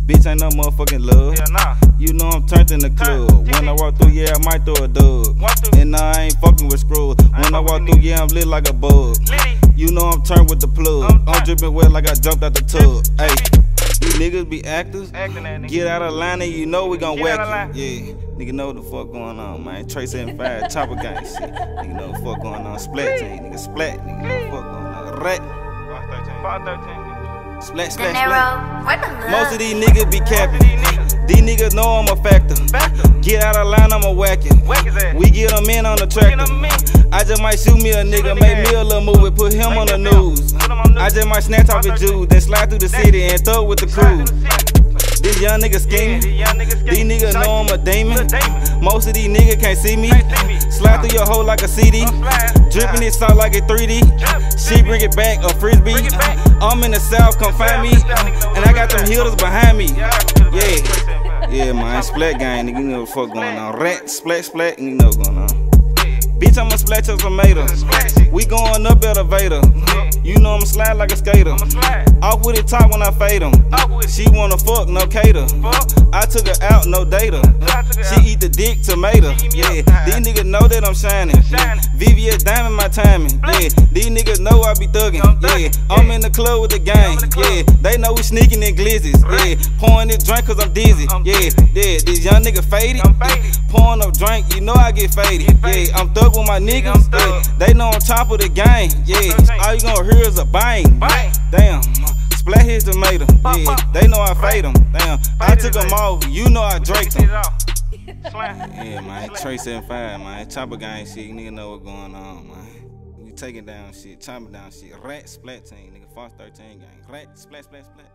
Bitch ain't no motherfucking love. Yeah, nah. You know I'm turned in the club. When I walk through, yeah, I might throw a dub. And nah, I ain't fucking with screws. When I walk through, yeah, I'm lit like a bug. You know I'm turned with the plug. I'm dripping wet like I jumped out the tub. Hey, these niggas be actors. Get out of line and you know we gon' whack you. Yeah, nigga know what the fuck going on, man. Trey 75, chopper gang shit. Nigga know what the fuck going on. Splat team, nigga splat. Nigga know what the fuck going on. Rat. 513. Splat, splat, splat. Most of these niggas be capping. These niggas know I'm a factor. Get out of line, I'm a whacking. We get them in on the tractor. I just might shoot me a nigga, make me a little movie, put him on the news. I just might snatch off his jewels, then slide through the city and thug with the crew. These young niggas scheming. These niggas know I'm a demon. Most of these niggas can't see me. Slide through your hole like a CD. Dripping it out like a 3D. She bring it back, a frisbee. I'm in the south, come find me. And I got them hitters behind me. Yeah. Yeah, man. Splat gang, nigga, you know what the fuck going on. Rat, splat, splat, you know what's going on. Bitch, I'ma splat your tomato. We going up elevator. You know I'ma slide like a skater. Off with it top when I fade 'em. She wanna fuck, no cater. I took her out, no data. She eat the dick, tomato. Yeah, these niggas know that I'm shining. Yeah. VVS diamond my timing. Yeah, these niggas know I be thugging. Yeah, I'm in the club with the gang. Yeah, they know we sneaking in glizzes. Yeah, pouring this drink cause I'm dizzy. Yeah, these young niggas faded. Pouring up drink, you know I get faded. Yeah, I'm thug with my niggas. Yeah, they know I'm top of the game. Yeah, all you gonna hear is a bang. Damn. Splat his tomato, yeah, they know I fade them. Damn, I took them off, you know I draked them. Yeah, man, Trey 75, man, chopper gang shit, nigga know what's going on, man. We taking down shit, chopping down shit. Rat, splat team, nigga, Fox 13 gang. Rat, splat, splat, splat.